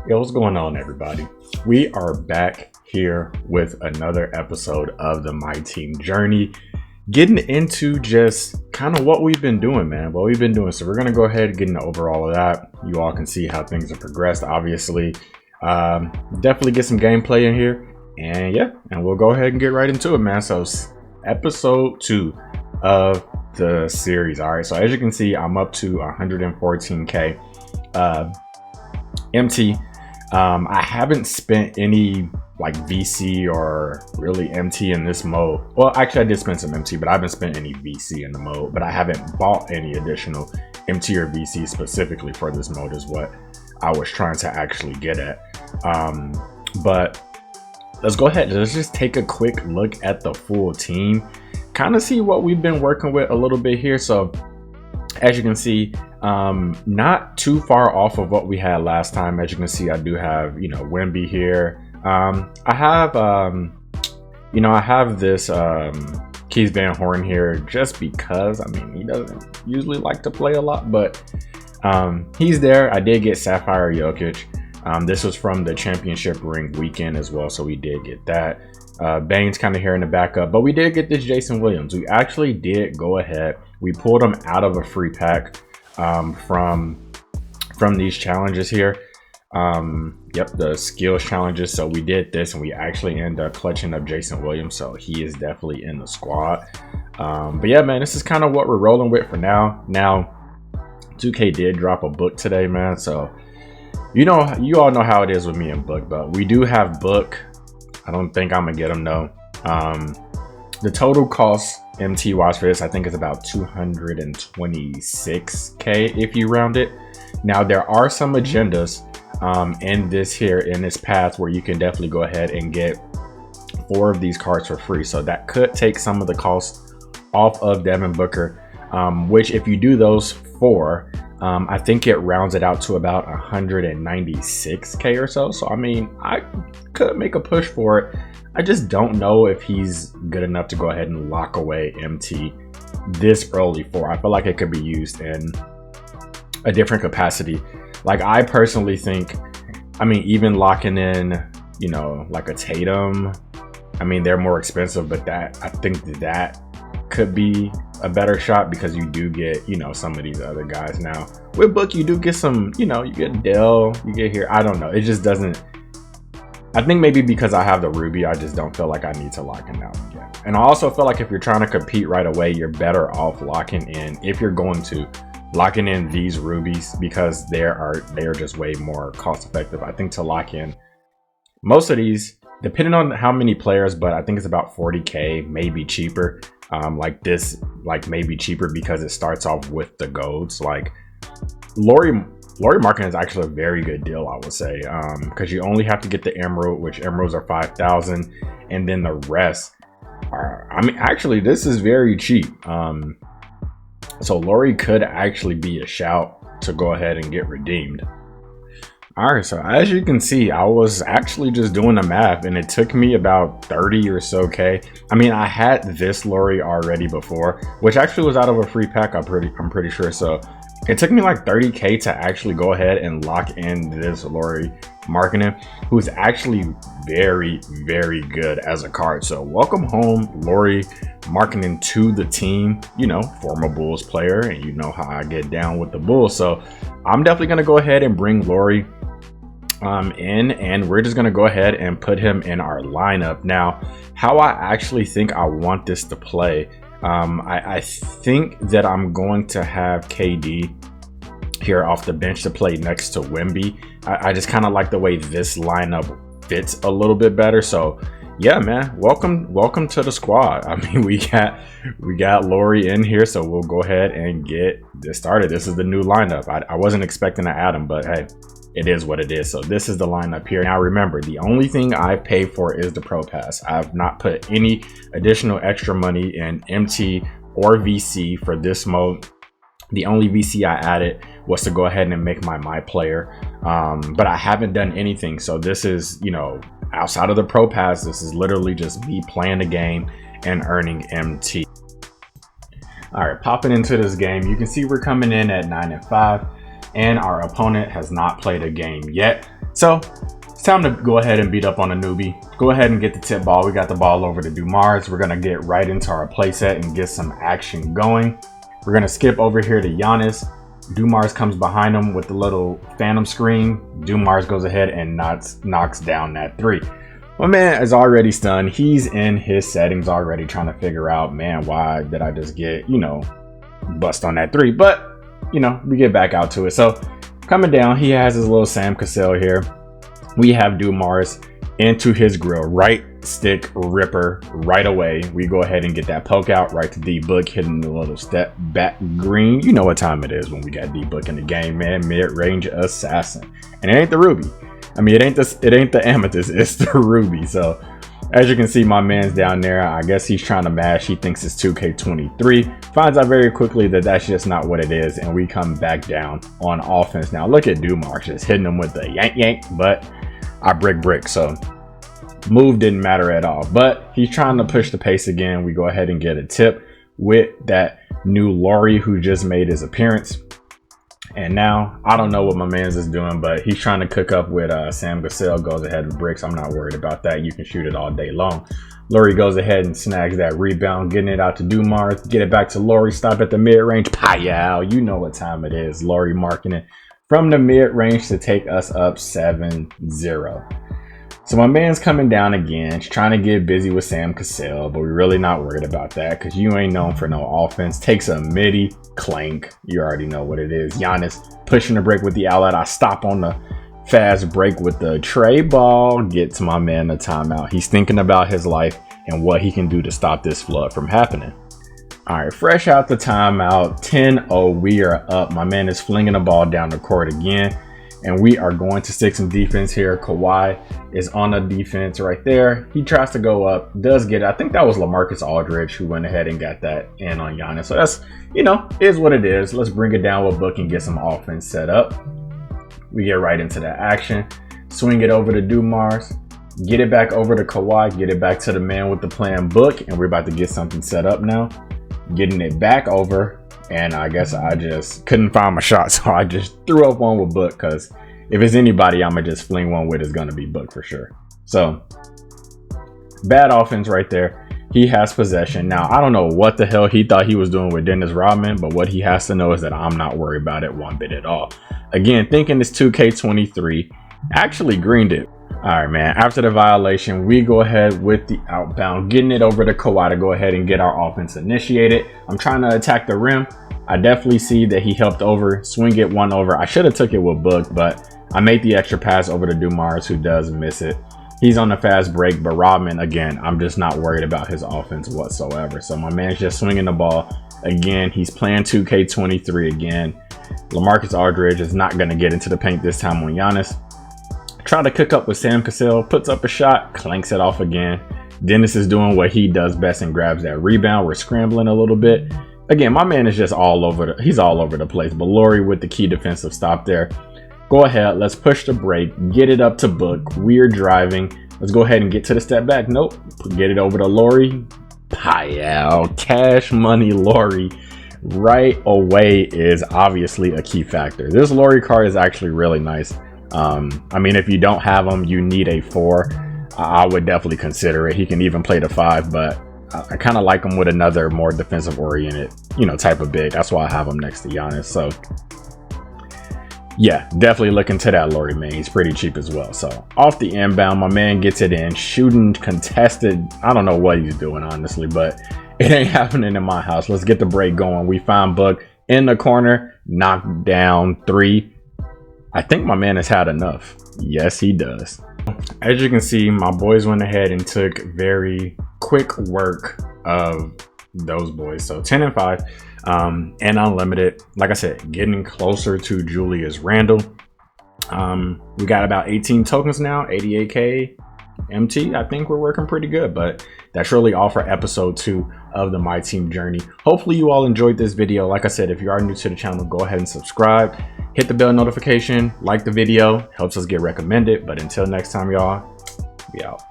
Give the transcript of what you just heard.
Yo, what's going on, everybody? We are back here with another episode of the Myteam journey, getting into just kind of what we've been doing, man. What we've been doing. So we're gonna go ahead and get into overall of that. You all can see how things have progressed. Obviously, definitely get some gameplay in here, and yeah, and we'll go ahead and get right into it, man. So episode 2 of the series. All right. So as you can see, I'm up to 114k MT. I haven't spent any like VC or really MT in this mode. Well, actually I did spend some MT, but I haven't spent any VC in the mode, but I haven't bought any additional MT or VC specifically for this mode is what I was trying to actually get at. But let's go ahead. Let's just take a quick look at the full team, kind of see what we've been working with a little bit here. So as you can see, not too far off of what we had last time. As you can see, I do have, Wemby here. I have this Keys Van Horn here just because, I mean, he doesn't usually like to play a lot, but he's there. I did get Sapphire Jokic. This was from the championship ring weekend as well, so we did get that. Bane's kind of here in the backup, but we did get this Jason Williams. We actually did go ahead. We pulled him out of a free pack from these challenges here. The skills challenges. So we did this and we actually ended up clutching up Jason Williams, so he is definitely in the squad. But yeah, man, this is kind of what we're rolling with for now. 2K did drop a book today, man, so you all know how it is with me and book, but we do have book. I don't think I'm gonna get them though. The total cost MT wise for this, I think, is about 226k if you round it. Now there are some agendas in this path where you can definitely go ahead and get 4 of these cards for free, so that could take some of the costs off of Devin Booker, which if you do those 4, I think it rounds it out to about 196k or so. So I mean, I could make a push for it. I just don't know if he's good enough to go ahead and lock away MT this early for. I feel like it could be used in a different capacity. Like I personally think, I mean, even locking in, like a Tatum, I mean, they're more expensive, but I think that could be a better shot because you do get, some of these other guys. Now with book, you do get some, you get Dell, you get here. I don't know. It just doesn't. I think maybe because I have the Ruby, I just don't feel like I need to lock in out again. And I also feel like if you're trying to compete right away, you're better off locking in, if you're going to, locking in these rubies, because they are just way more cost effective. I think to lock in most of these, depending on how many players, but I think it's about 40k, maybe cheaper. Like this, like maybe cheaper because it starts off with the golds. Like Laurie Marketing is actually a very good deal, I would say, because you only have to get the emerald, which emeralds are 5,000, and then the rest are, I mean, actually this is very cheap. So Laurie could actually be a shout to go ahead and get redeemed. All right, so as you can see, I was actually just doing the math and it took me about 30 or so K. I mean, I had this Laurie already before, which actually was out of a free pack, I'm pretty sure. So it took me like 30k to actually go ahead and lock in this Laurie Marketing, who's actually very, very good as a card. So welcome home, Laurie Marketing, to the team. Former Bulls player, and you know how I get down with the Bulls. So I'm definitely going to go ahead and bring Laurie in, and we're just going to go ahead and put him in our lineup. Now, how I actually think I want this to play, I think that I'm going to have KD here off the bench to play next to Wemby. I just kind of like the way this lineup fits a little bit better. So yeah, man, welcome to the squad. I mean, we got Laurie in here, so we'll go ahead and get this started. This is the new lineup. I wasn't expecting to add him, but hey, it is what it is. So this is the lineup here. Now remember, the only thing I pay for is the Pro Pass. I've not put any additional extra money in MT or VC for this mode. The only VC I added was to go ahead and make my player, but I haven't done anything. So this is, outside of the Pro Pass, this is literally just me playing the game and earning MT. All right, popping into this game, you can see we're coming in at 9-5. And our opponent has not played a game yet. So it's time to go ahead and beat up on a newbie. Go ahead and get the tip ball. We got the ball over to Dumars. We're gonna get right into our playset and get some action going. We're gonna skip over here to Giannis. Dumars comes behind him with the little phantom screen. Dumars goes ahead and knocks down that three. My man is already stunned. He's in his settings already trying to figure out, man, why did I just get, bust on that three? But, we get back out to it. So coming down, he has his little Sam Cassell here. We have Dumars into his grill, right stick ripper right away. We go ahead and get that poke out right to D-Book, hitting the little step back green. You know what time it is when we got D-Book in the game, man. Mid-range assassin. And it ain't the Ruby. I mean, it ain't the Amethyst, it's the Ruby. So as you can see, my man's down there. I guess he's trying to mash. He thinks it's 2K23. Finds out very quickly that that's just not what it is. And we come back down on offense. Now look at Dumars just hitting him with the yank, but I brick. So move didn't matter at all. But he's trying to push the pace again. We go ahead and get a tip with that new Laurie who just made his appearance. And now, I don't know what my man's is doing, but he's trying to cook up with Sam Cassell, goes ahead with bricks. I'm not worried about that. You can shoot it all day long. Laurie goes ahead and snags that rebound, getting it out to Dumars, get it back to Laurie, stop at the mid-range. Pow! You know what time it is. Laurie marking it from the mid-range to take us up 7-0. So my man's coming down again, trying to get busy with Sam Cassell, but we're really not worried about that because you ain't known for no offense. Takes a midi, clank. You already know what it is. Giannis pushing the break with the outlet. I stop on the fast break with the tray ball. Gets my man a timeout. He's thinking about his life and what he can do to stop this flood from happening. All right, fresh out the timeout, 10-0. We are up. My man is flinging the ball down the court again. And we are going to stick some defense here. Kawhi is on the defense right there. He tries to go up, does get it. I think that was LaMarcus Aldridge who went ahead and got that in on Giannis. So that's, is what it is. Let's bring it down with Book and get some offense set up. We get right into that action. Swing it over to Dumars. Get it back over to Kawhi. Get it back to the man with the plan, Book. And we're about to get something set up now. Getting it back over. And I guess I just couldn't find my shot, so I just threw up one with Book, because if it's anybody I'm gonna just fling one with, is gonna be Book for sure. So bad offense right there. He has possession. Now I don't know what the hell he thought he was doing with Dennis Rodman, but what he has to know is that I'm not worried about it one bit at all. Again, thinking it's 2K23, actually greened it. All right, man, after the violation, we go ahead with the outbound, getting it over to Kawhi to go ahead and get our offense initiated. I'm trying to attack the rim. I definitely see that he helped over, swing it one over. I should have took it with Book, but I made the extra pass over to Dumars, who does miss it. He's on the fast break, but Rodman, again, I'm just not worried about his offense whatsoever. So my man's just swinging the ball. Again, he's playing 2K23 again. LaMarcus Aldridge is not going to get into the paint this time on Giannis. Try to cook up with Sam Cassell, puts up a shot, clanks it off again. Dennis is doing what he does best and grabs that rebound. We're scrambling a little bit. Again, my man is just he's all over the place. But Laurie with the key defensive stop there. Go ahead, let's push the break, get it up to Book. We're driving. Let's go ahead and get to the step back. Nope, get it over to Laurie. Payal, cash money Laurie right away is obviously a key factor. This Laurie card is actually really nice. I mean, if you don't have him, you need a 4. I would definitely consider it. He can even play the 5, but I kind of like him with another more defensive oriented, type of big. That's why I have him next to Giannis. So yeah, definitely look into that Laurie, man. He's pretty cheap as well. So off the inbound, my man gets it in, shooting contested. I don't know what he's doing, honestly, but it ain't happening in my house. Let's get the break going. We find Book in the corner, knocked down 3. I think my man has had enough. Yes, he does. As you can see, my boys went ahead and took very quick work of those boys. So 10-5 and unlimited. Like I said, getting closer to Julius Randle. We got about 18 tokens now, 88k MT. I think we're working pretty good, but that's really all for episode 2 of the Myteam journey. Hopefully you all enjoyed this video. Like I said, if you are new to the channel, go ahead and subscribe, hit the bell notification, like the video, helps us get recommended. But until next time, y'all, we out.